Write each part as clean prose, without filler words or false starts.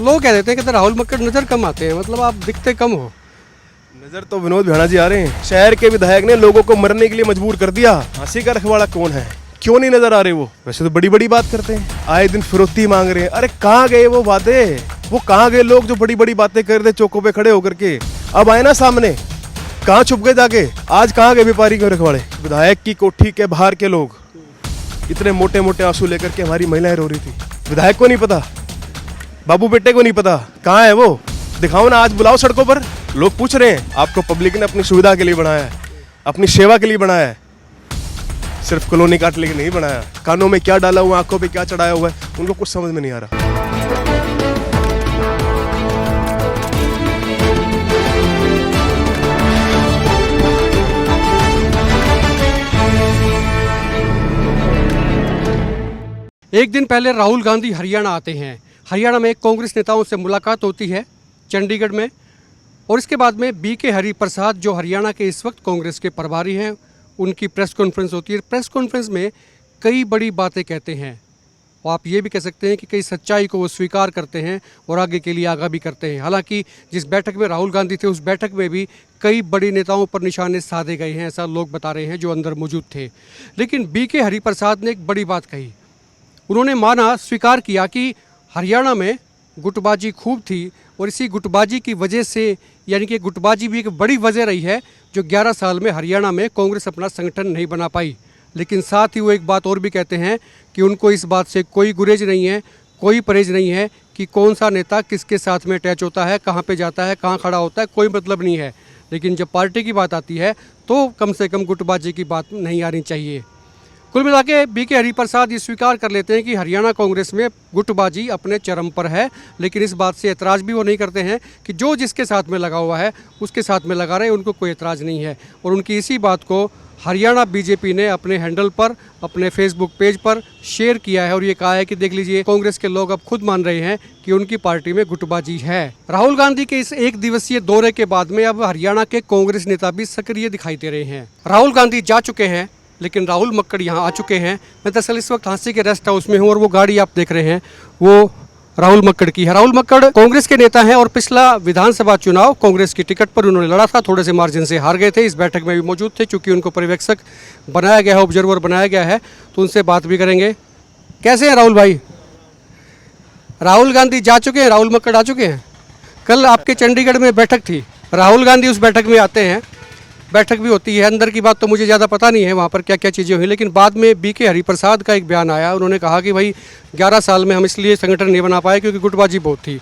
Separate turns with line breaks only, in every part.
लोग कह देते हैं कि राहुल मक्कड़ नजर कम आते हैं, मतलब आप दिखते कम हो।
नजर तो विनोद भाणा जी आ रहे हैं। शहर के विधायक ने लोगों को मरने के लिए मजबूर कर दिया। हंसी का रखवाला कौन है? क्यों नहीं नजर आ रहे वो? वैसे तो बड़ी बड़ी बात करते हैं, आए दिन फिरौती मांग रहे हैं। अरे कहाँ गए वो वादे? वो कहाँ गए लोग जो बड़ी बड़ी बातें कर रहे चौकों पे खड़े होकर के? अब आए ना सामने, कहाँ छुप गए जाके? आज कहाँ गए व्यापारी के रखवाले? विधायक की कोठी के बाहर के लोग इतने मोटे मोटे आंसू लेकर के हमारी महिलाएं रो रही थी। विधायक को नहीं पता, बाबू बेटे को नहीं पता, कहाँ है वो? दिखाओ ना, आज बुलाओ सड़कों पर। लोग पूछ रहे हैं, आपको पब्लिक ने अपनी सुविधा के लिए बनाया है, अपनी सेवा के लिए बनाया है, सिर्फ कॉलोनी काटने के लिए नहीं बनाया। कानों में क्या डाला हुआ, आंखों पे क्या चढ़ाया हुआ है, उनको कुछ समझ में नहीं आ रहा।
एक दिन पहले राहुल गांधी हरियाणा आते हैं। हरियाणा में कांग्रेस नेताओं से मुलाकात होती है चंडीगढ़ में, और इसके बाद में बीके हरिप्रसाद जो हरियाणा के इस वक्त कांग्रेस के प्रभारी हैं, उनकी प्रेस कॉन्फ्रेंस होती है। प्रेस कॉन्फ्रेंस में कई बड़ी बातें कहते हैं, और आप ये भी कह सकते हैं कि कई सच्चाई को वो स्वीकार करते हैं और आगे के लिए आगाह भी करते हैं। हालांकि जिस बैठक में राहुल गांधी थे, उस बैठक में भी कई बड़ी नेताओं पर निशाने साधे गए हैं, ऐसा लोग बता रहे हैं जो अंदर मौजूद थे। लेकिन बीके हरिप्रसाद ने एक बड़ी बात कही। उन्होंने माना, स्वीकार किया कि हरियाणा में गुटबाजी खूब थी, और इसी गुटबाजी की वजह से, यानी कि गुटबाजी भी एक बड़ी वजह रही है जो 11 साल में हरियाणा में कांग्रेस अपना संगठन नहीं बना पाई। लेकिन साथ ही वो एक बात और भी कहते हैं कि उनको इस बात से कोई गुरेज नहीं है, कोई परहेज नहीं है कि कौन सा नेता किसके साथ में अटैच होता है, कहाँ पे जाता है, कहाँ खड़ा होता है, कोई मतलब नहीं है। लेकिन जब पार्टी की बात आती है तो कम से कम गुटबाजी की बात नहीं आनी चाहिए। कुल मिला के बीके हरिप्रसाद ये स्वीकार कर लेते हैं कि हरियाणा कांग्रेस में गुटबाजी अपने चरम पर है, लेकिन इस बात से एतराज़ भी वो नहीं करते हैं कि जो जिसके साथ में लगा हुआ है उसके साथ में लगा रहे, उनको कोई एतराज़ नहीं है। और उनकी इसी बात को हरियाणा बीजेपी ने अपने हैंडल पर, अपने फेसबुक पेज पर शेयर किया है, और ये कहा है कि देख लीजिए, कांग्रेस के लोग अब खुद मान रहे हैं कि उनकी पार्टी में गुटबाजी है। राहुल गांधी के इस एक दिवसीय दौरे के बाद में अब हरियाणा के कांग्रेस नेता भी सक्रिय दिखाई दे रहे हैं। राहुल गांधी जा चुके हैं, लेकिन राहुल मक्कड़ यहाँ आ चुके हैं। मैं दरअसल इस वक्त झांसी के रेस्ट हाउस में हूँ, और वो गाड़ी आप देख रहे हैं वो राहुल मक्कड़ की है। राहुल मक्कड़ कांग्रेस के नेता हैं, और पिछला विधानसभा चुनाव कांग्रेस की टिकट पर उन्होंने लड़ा था, थोड़े से मार्जिन से हार गए थे। इस बैठक में भी मौजूद थे, चूंकि उनको पर्यवेक्षक बनाया गया है, ऑब्जर्वर बनाया गया है, तो उनसे बात भी करेंगे। कैसे हैं राहुल भाई? राहुल गांधी जा चुके हैं, राहुल मक्कड़ आ चुके हैं। कल आपके चंडीगढ़ में बैठक थी, राहुल गांधी उस बैठक में आते हैं, बैठक भी होती है। अंदर की बात तो मुझे ज़्यादा पता नहीं है वहाँ पर क्या क्या चीज़ें हुई, लेकिन बाद में बीके हरिप्रसाद का एक बयान आया। उन्होंने कहा कि भाई 11 साल में हम इसलिए संगठन नहीं बना पाए क्योंकि गुटबाजी बहुत थी।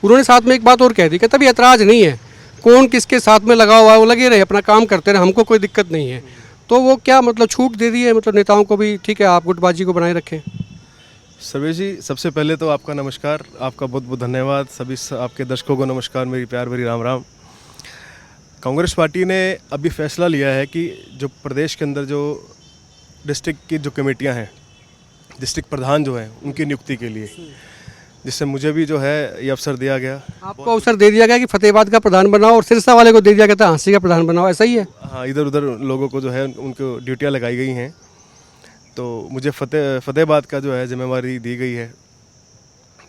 उन्होंने साथ में एक बात और कह दी कि तभी ऐतराज़ नहीं है, कौन किसके साथ में लगा हुआ है वो लगे रहे, अपना काम करते रहे, हमको कोई दिक्कत नहीं है। तो वो क्या मतलब छूट दे दी है, मतलब नेताओं को भी, ठीक है आप गुटबाजी को बनाए रखें।
सर्वेश जी, सबसे पहले तो आपका नमस्कार, आपका बहुत बहुत धन्यवाद। सभी आपके दर्शकों को नमस्कार, मेरी प्यार भरी राम राम। कांग्रेस पार्टी ने अभी फैसला लिया है कि जो प्रदेश के अंदर जो डिस्ट्रिक्ट की जो कमेटियां हैं, डिस्ट्रिक्ट प्रधान जो हैं, उनकी नियुक्ति के लिए, जिससे मुझे भी जो है ये अवसर दिया गया।
आपको अवसर दे दिया गया कि फतेहाबाद का प्रधान बनाओ, और सिरसा वाले को दे दिया गया था झांसी का प्रधान बनाओ, ऐसा ही है?
हाँ, इधर उधर लोगों को जो है उनको ड्यूटियाँ लगाई गई हैं, तो मुझे फतेहाबाद का जो है जिम्मेवारी दी गई है।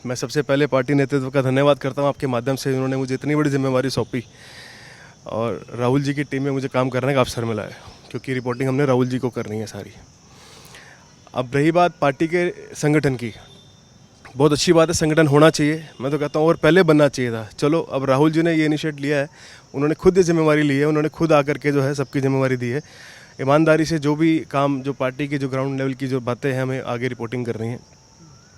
मैं सबसे पहले पार्टी नेतृत्व का धन्यवाद करता हूँ आपके माध्यम से, उन्होंने मुझे इतनी बड़ी जिम्मेवारी सौंपी, और राहुल जी की टीम में मुझे काम करने का अवसर मिला है, क्योंकि रिपोर्टिंग हमने राहुल जी को करनी है सारी। अब रही बात पार्टी के संगठन की, बहुत अच्छी बात है, संगठन होना चाहिए, मैं तो कहता हूँ, और पहले बनना चाहिए था। चलो, अब राहुल जी ने ये इनिशिएट लिया है, उन्होंने खुद ये जिम्मेवारी ली है, उन्होंने खुद आकर के जो है सबकी जिम्मेवारी दी है। ईमानदारी से जो भी काम, जो पार्टी की जो ग्राउंड लेवल की जो बातें हैं, हमें आगे रिपोर्टिंग करनी है।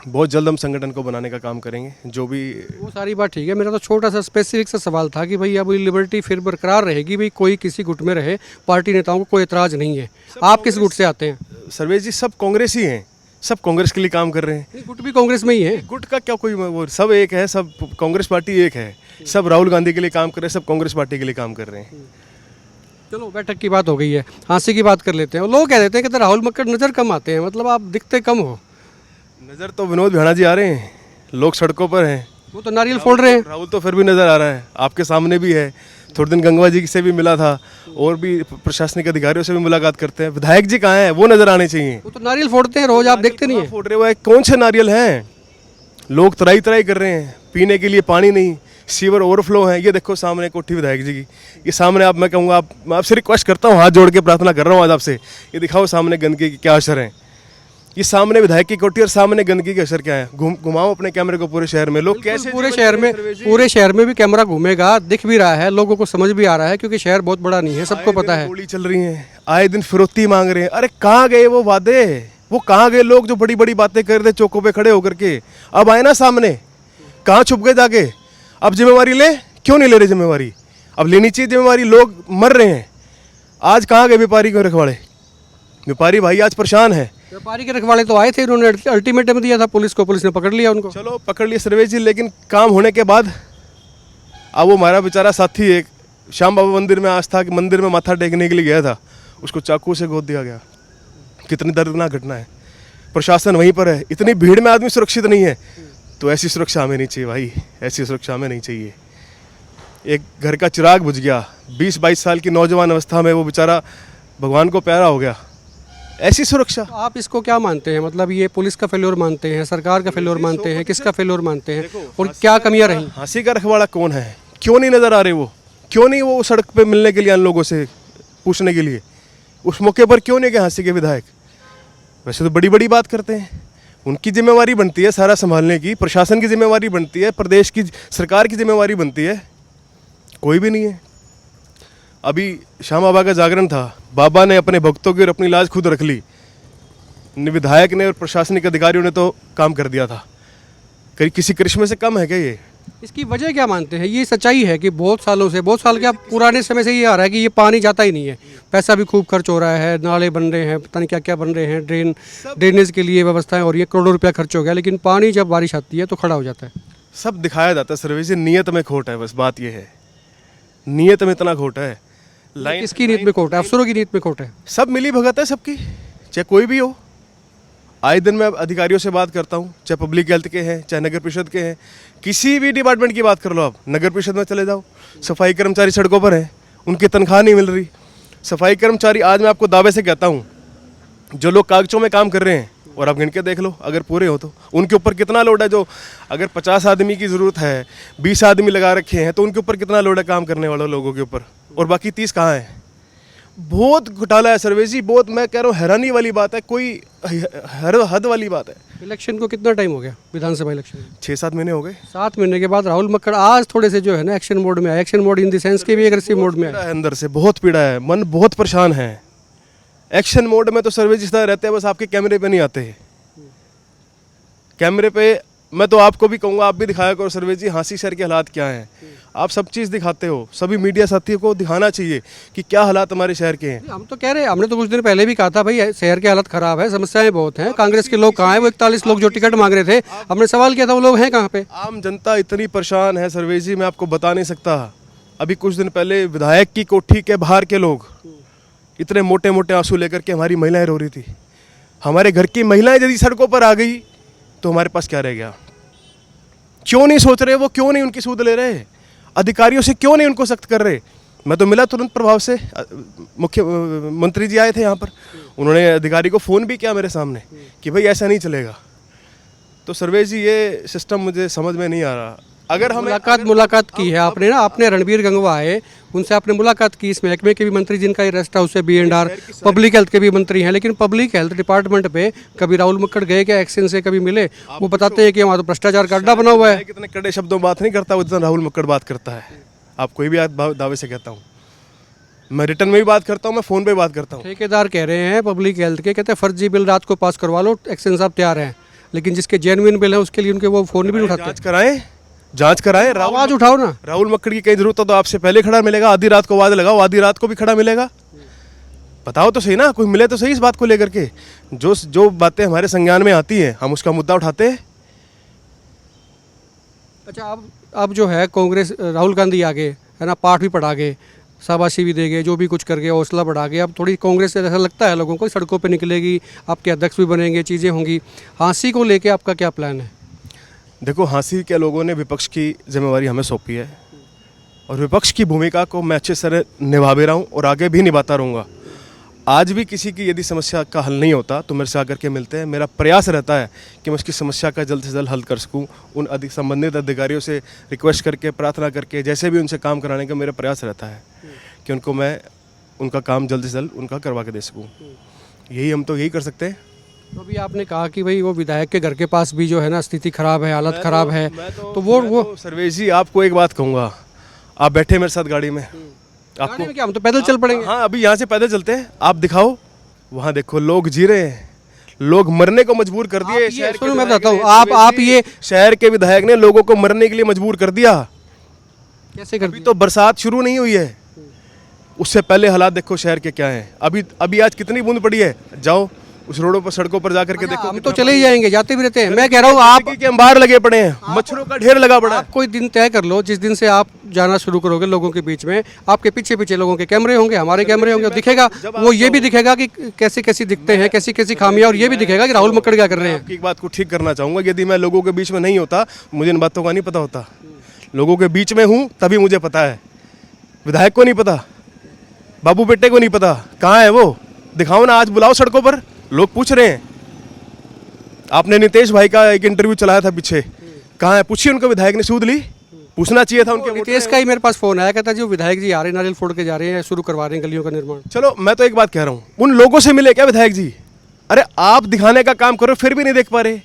बहुत जल्द हम संगठन को बनाने का काम करेंगे, जो भी। वो
सारी बात ठीक है, मेरा तो छोटा सा स्पेसिफिक सा सवाल था कि भाई अब लिबर्टी फिर बरकरार रहेगी, भाई कोई किसी गुट में रहे, पार्टी नेताओं को कोई एतराज़ नहीं है। आप किस गुट से आते हैं?
सर्वेश जी, सब कांग्रेस ही हैं, सब कांग्रेस के लिए काम कर रहे हैं।
गुट भी कांग्रेस में ही है,
गुट का क्या कोई, वो सब एक है, सब कांग्रेस पार्टी एक है, सब राहुल गांधी के लिए काम कर रहे हैं, सब कांग्रेस पार्टी के लिए काम कर रहे हैं।
चलो, बैठक की बात हो गई है, झांसी की बात कर लेते हैं। लोग कह देते हैं कि राहुल मक्कड़ नज़र कम आते हैं, मतलब आप दिखते कम हो।
नज़र तो विनोद भाणा जी आ रहे हैं, लोग सड़कों पर हैं,
वो तो नारियल फोड़ रहे हैं।
राहुल तो फिर भी नज़र आ रहा है, आपके सामने भी है। थोड़े दिन गंगवा जी से भी मिला था, और भी प्रशासनिक अधिकारियों से भी मुलाकात करते हैं। विधायक जी कहाँ हैं? वो नज़र आने चाहिए।
वो तो नारियल फोड़ते हैं रोज, आप देखते नहीं है?
फोड़ रहे हुए कौन से नारियल हैं? लोग तराई तराई कर रहे हैं, पीने के लिए पानी नहीं, सीवर ओवरफ्लो है। ये देखो सामने कोठी विधायक जी की, ये सामने आप, मैं कहूँगा मैं आपसे रिक्वेस्ट करता हूँ, हाथ जोड़ के प्रार्थना कर रहा हूँ आज आपसे, ये दिखाओ सामने गंदगी के क्या असर हैं। ये सामने विधायक की कोठी और सामने गंदगी के असर क्या है। घुमाओ अपने कैमरे को पूरे शहर में, लोग कैसे
पूरे शहर में भी कैमरा घूमेगा, दिख भी रहा है, लोगों को समझ भी आ रहा है, क्योंकि शहर बहुत बड़ा नहीं है, सबको पता है।
गोली चल रही है, आए दिन फिरौती मांग रहे हैं। अरे कहाँ गए वो वादे, वो कहाँ गए लोग जो बड़ी बड़ी बातें कर रहे थे चौकों पे खड़े होकर के, अब आए ना सामने, कहाँ छुप गए जाके। अब जिम्मेवारी ले, क्यों नहीं ले रहे जिम्मेवारी, अब लेनी चाहिए जिम्मेवारी। लोग मर रहे हैं, आज कहाँ गए व्यापारी के रखवाड़े, व्यापारी भाई आज परेशान है।
व्यापारी के रखवाले तो आए थे, उन्होंने अल्टीमेटम दिया था पुलिस को, पुलिस ने पकड़ लिया उनको।
चलो पकड़ लिए सर्वेश जी, लेकिन काम होने के बाद अब वो हमारा बेचारा साथी एक श्याम बाबा मंदिर में आस्था के मंदिर में माथा टेकने के लिए गया था, उसको चाकू से गोद दिया गया। कितनी दर्दनाक घटना है। प्रशासन वहीं पर है, इतनी भीड़ में आदमी सुरक्षित नहीं है, तो ऐसी सुरक्षा हमें नहीं चाहिए भाई, ऐसी सुरक्षा हमें नहीं चाहिए। एक घर का चिराग बुझ गया, 20-22 साल की नौजवान अवस्था में वो बेचारा भगवान को प्यारा हो गया, ऐसी सुरक्षा।
तो आप इसको क्या मानते हैं, मतलब ये पुलिस का फेल्योर मानते हैं, सरकार का फेल्योर मानते हैं, किसका फेल्योर मानते हैं, और क्या कमियां रही?
हांसी का रखवाला कौन है, क्यों नहीं नजर आ रहे वो, क्यों नहीं वो सड़क पे मिलने के लिए आन लोगों से पूछने के लिए, उस मौके पर क्यों नहीं गए हांसी के विधायक। वैसे तो बड़ी बड़ी बात करते हैं, उनकी जिम्मेवारी बनती है सारा संभालने की, प्रशासन की जिम्मेवारी बनती है, प्रदेश की सरकार की जिम्मेवारी बनती है, कोई भी नहीं है। अभी श्याम बाबा का जागरण था, बाबा ने अपने भक्तों की और अपनी लाज खुद रख ली, विधायक ने और प्रशासनिक अधिकारियों ने तो काम कर दिया था। कहीं किसी करिश्मे से कम है क्या ये?
इसकी वजह क्या मानते हैं? ये सच्चाई है कि बहुत सालों से, बहुत साल क्या पुराने समय से ये आ रहा है कि ये पानी जाता ही नहीं है, पैसा भी खूब खर्च हो रहा है, नाले बन रहे हैं, पता नहीं क्या क्या बन रहे हैं, ड्रेनेज के लिए व्यवस्थाएं हो रही है, करोड़ों रुपया खर्च हो गया, लेकिन पानी जब बारिश आती है तो खड़ा हो जाता है।
सब दिखाया जाता है सर्वे से, नीयत में खोट है, बस बात ये है, नीयत में इतना खोट है। लाइन
किसकी नीयत में खोट है? अफसरों की नीयत में खोट है।
सब मिली भगत है सबकी, चाहे कोई भी हो। आए दिन मैं अधिकारियों से बात करता हूँ, चाहे पब्लिक हेल्थ के हैं, चाहे नगर परिषद के हैं, किसी भी डिपार्टमेंट की बात कर लो आप, नगर परिषद में चले जाओ, सफाई कर्मचारी सड़कों पर हैं, उनकी तनख्वाह नहीं मिल रही। सफाई कर्मचारी आज मैं आपको दावे से कहता हूँ, जो लोग कागजों में काम कर रहे हैं, और आप गिन के देख लो अगर पूरे हो तो उनके ऊपर कितना लोड है। जो अगर 50 आदमी की ज़रूरत है, 20 आदमी लगा रखे हैं, तो उनके ऊपर कितना लोड है काम करने वाले लोगों के ऊपर, और बाकी 30 कहाँ हैं? बहुत घोटाला है सर्वेश जी, बहुत, मैं कह रहा हूँ हैरानी वाली बात है, कोई हद वाली बात है।
इलेक्शन को कितना टाइम हो गया? विधानसभा इलेक्शन
6-7 महीने हो गए।
7 महीने के बाद राहुल मक्कड़ आज थोड़े से जो है ना एक्शन मोड में आए, action mode in the sense के भी एग्रेसिव मोड में आए।
अंदर से बहुत पीड़ा है, मन बहुत परेशान है। एक्शन मोड में तो सर्वेश जिस तरह रहते हैं, बस आपके कैमरे पे नहीं आते हैं। कैमरे पे मैं तो आपको भी कहूँगा, आप भी दिखाया करो सर्वेश जी, हांसी शहर के हालात क्या हैं। आप सब चीज़ दिखाते हो, सभी मीडिया साथियों को दिखाना चाहिए कि क्या हालात हमारे शहर के हैं।
हम तो कह रहे हैं, हमने तो कुछ दिन पहले भी कहा था भाई शहर के हालत खराब है, समस्याएं बहुत हैं। कांग्रेस के लोग कहाँ हैं? वो 41 लोग जो टिकट मांग रहे थे, हमने सवाल किया था, वो लोग हैं कहाँ पे?
आम जनता इतनी परेशान है सर्वेश जी, मैं आपको बता नहीं सकता। अभी कुछ दिन पहले विधायक की कोठी के बाहर के लोग इतने मोटे मोटे आंसू लेकर के हमारी महिलाएं रो रही थी। हमारे घर की महिलाएं यदि सड़कों पर आ गई तो हमारे पास क्या रह गया? क्यों नहीं सोच रहे वो, क्यों नहीं उनकी सूद ले रहे? अधिकारियों से क्यों नहीं उनको सख्त कर रहे? मैं तो मिला तुरंत प्रभाव से, मुख्यमंत्री जी आए थे यहाँ पर, उन्होंने अधिकारी को फ़ोन भी किया मेरे सामने कि भाई ऐसा नहीं चलेगा। तो सर्वेश जी ये सिस्टम मुझे समझ में नहीं आ रहा। अगर हमें
मुलाकात की है आपने ना, आपने रणबीर गंगवा आए, उनसे आपने मुलाकात की, इस महकमे के भी मंत्री जिनका ये रेस्ट हाउस है, B&R, पब्लिक हेल्थ के भी मंत्री हैं, लेकिन पब्लिक हेल्थ डिपार्टमेंट पे कभी राहुल मक्कड़ गए क्या एक्शन से? कभी मिले? वो बताते हैं कि वहाँ तो भ्रष्टाचार का अड्डा बना हुआ है।
कितने कड़े शब्दों बात नहीं करता वो जितना राहुल मक्कड़ बात करता है। आप कोई भी दावे से कहता हूँ, मैं रिटर्न में भी बात करता हूँ, मैं फ़ोन पे बात करता हूँ।
ठेकेदार कह रहे हैं पब्लिक हेल्थ के, कहते हैं फर्जी बिल रात को पास करवा लो, एक्शन साहब तैयार हैं, लेकिन जिसके जेन्युइन बिल है उसके लिए उनके वो फ़ोन भी नहीं उठाते।
जांच कराएं,
आवाज उठाओ ना।
राहुल मक्कड़ की कहीं जरूरत हो तो आपसे पहले खड़ा मिलेगा, आधी रात को आवाज लगाओ, आधी रात को भी खड़ा मिलेगा। बताओ तो सही ना, कोई मिले तो सही इस बात को लेकर के। जो बातें हमारे संज्ञान में आती हैं हम उसका मुद्दा उठाते हैं।
अच्छा, अब जो है कांग्रेस, राहुल गांधी आगे है ना, पाठ भी पढ़ा गए, शाबाशी भी देंगे, जो भी कुछ करके हौसला बढ़ा के अब थोड़ी कांग्रेस से ऐसा लगता है लोगों को सड़कों पे निकलेगी, आपके अध्यक्ष भी बनेंगे, चीज़ें होंगी। हांसी को लेके आपका क्या प्लान है?
देखो, हांसी के लोगों ने विपक्ष की जिम्मेवारी हमें सौंपी है और विपक्ष की भूमिका को मैं अच्छे से निभा भी रहा हूँ और आगे भी निभाता रहूँगा। आज भी किसी की यदि समस्या का हल नहीं होता तो मेरे से आकर के मिलते हैं। मेरा प्रयास रहता है कि मैं उसकी समस्या का जल्द से जल्द हल कर सकूं। उन अधिक संबंधित अधिकारियों से रिक्वेस्ट करके, प्रार्थना करके, जैसे भी उनसे काम कराने का मेरा प्रयास रहता है कि उनको मैं उनका काम जल्द से जल्द उनका करवा के दे सकूँ। यही हम तो यही कर सकते हैं।
तो अभी आपने कहा कि भाई वो विधायक के घर के पास भी जो है ना स्थिति खराब है, हालत खराब है, तो वो
सर्वेश जी आपको एक बात कहूँगा, आप बैठे मेरे साथ गाड़ी में,
गाड़ी में क्या, हम तो पैदल चल पड़ेंगे।
हाँ अभी यहाँ से पैदल चलते हैं, आप दिखाओ वहाँ देखो लोग जी रहे हैं, लोग मरने को मजबूर कर दिए। शहर
सुनो मैं बताता हूँ, आप ये
शहर के विधायक ने लोगों को मरने के लिए मजबूर कर दिया।
कैसे कर
अभी तो बरसात शुरू नहीं हुई है, उससे पहले हालात देखो शहर के क्या हैं। अभी आज कितनी बूंद पड़ी है, जाओ उस रोडों पर, सड़कों पर जाकर के देखो।
हम तो चले ही जाएंगे, जाते भी रहते हैं। मैं कह रहा हूँ आप
के अंबार लगे पड़े हैं, मच्छरों का ढेर लगा पड़ा है।
आप कोई दिन तय कर लो, जिस दिन से आप जाना शुरू करोगे लोगों के बीच में, आपके पीछे पीछे लोगों के कैमरे होंगे, हमारे कैमरे होंगे, दिखेगा वो, ये भी दिखेगा कि कैसी कैसी दिखते हैं, कैसी कैसी खामियां, और ये भी दिखेगा कि राहुल मक्कड़ क्या कर रहे हैं।
आपकी एक बात को ठीक करना चाहूँगा, यदि मैं लोगों के बीच में नहीं होता, मुझे इन बातों का नहीं पता होता। लोगों के बीच में हूँ तभी मुझे पता है, विधायक को नहीं पता, बाबू बेटे को नहीं पता। कहाँ है वो, दिखाओ ना, आज बुलाओ सड़कों पर, लोग पूछ रहे हैं। आपने नितेश भाई का एक इंटरव्यू चलाया था पीछे, कहाँ है, पूछिए उनको, विधायक ने सूद ली, पूछना चाहिए था उनके।
नितेश का ही मेरे पास फोन आया, कहता जी वो विधायक जी आ रहे हैं, नारियल फोड़ के जा रहे हैं, शुरू करवा रहे हैं गलियों का निर्माण।
चलो मैं तो एक बात कह रहा हूँ, उन लोगों से मिले क्या विधायक जी? अरे आप दिखाने का काम करो, फिर भी नहीं देख पा रहे,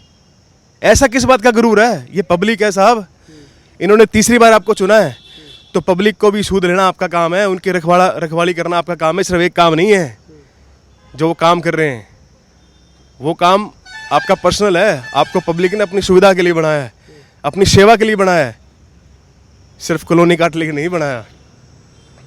ऐसा किस बात का गुरूर है? ये पब्लिक है साहब, इन्होंने तीसरी बार आपको चुना है, तो पब्लिक को भी सूद लेना आपका काम है, उनकी रखवाली करना आपका काम है। सिर्फ एक काम नहीं है जो वो काम कर रहे हैं, वो काम आपका पर्सनल है। आपको पब्लिक ने अपनी सुविधा के लिए बनाया है, अपनी सेवा के लिए बनाया है, सिर्फ कॉलोनी काट लेके नहीं बनाया।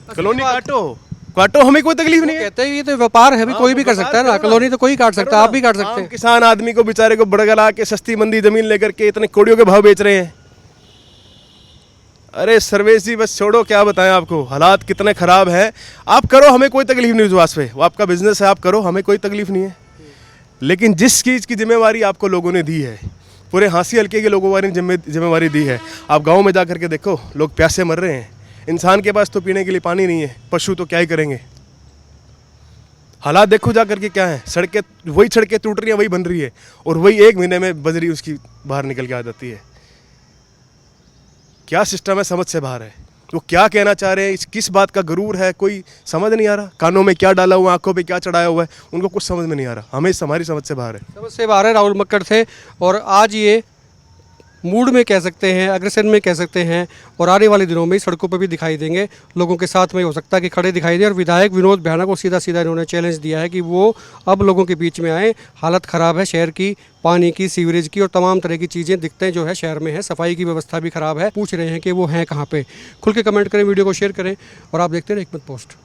कॉलोनी काटो, हमें कोई तकलीफ नहीं है।
कहते हैं ये तो व्यापार है, अभी कोई भी कर सकता है ना, कॉलोनी तो कोई काट सकता है, आप भी काट सकते हैं।
किसान आदमी को बेचारे को बड़गला के सस्ती मंदी जमीन लेकर के इतने कोड़ियों के भाव बेच रहे हैं। अरे सर्वेश जी बस छोड़ो, क्या बताएं आपको, हालात कितने खराब हैं। आप करो, हमें कोई तकलीफ नहीं विश्वास पे, वो आपका बिजनेस है, आप करो, हमें कोई तकलीफ नहीं है। लेकिन जिस चीज़ की जिम्मेवारी आपको लोगों ने दी है, पूरे हाँसी हल्के के लोगों ने जिम्मेवारी दी है, आप गाँव में जा करके देखो, लोग प्यासे मर रहे हैं। इंसान के पास तो पीने के लिए पानी नहीं है, पशु तो क्या ही करेंगे। हालात देखो जा करके क्या है, वही सड़कें टूट रही हैं, वही बन रही है, और वही 1 महीने में बजरी उसकी बाहर निकल के आ जाती है। क्या सिस्टम है, समझ से बाहर है। वो क्या कहना चाह रहे हैं, किस बात का गुरूर है, कोई समझ नहीं आ रहा। कानों में क्या डाला हुआ, आंखों पे क्या चढ़ाया हुआ है, उनको कुछ समझ में नहीं आ रहा। हमें हमारी समझ से बाहर है।
समझ से बाहर है। राहुल मक्कड़ थे, और आज ये मूड में कह सकते हैं, अग्रेशन में कह सकते हैं, और आने वाले दिनों में सड़कों पर भी दिखाई देंगे, लोगों के साथ में हो सकता है कि खड़े दिखाई दें। और विधायक विनोद भ्याणा को सीधा सीधा इन्होंने चैलेंज दिया है कि वो अब लोगों के बीच में आए। हालत ख़राब है शहर की, पानी की, सीवरेज की, और तमाम तरह की चीज़ें दिखते जो है शहर में है। सफाई की व्यवस्था भी ख़राब है। पूछ रहे हैं कि वो हैं कहाँ पे। खुल के कमेंट करें, वीडियो को शेयर करें, और आप देखते रहे एक मत पोस्ट।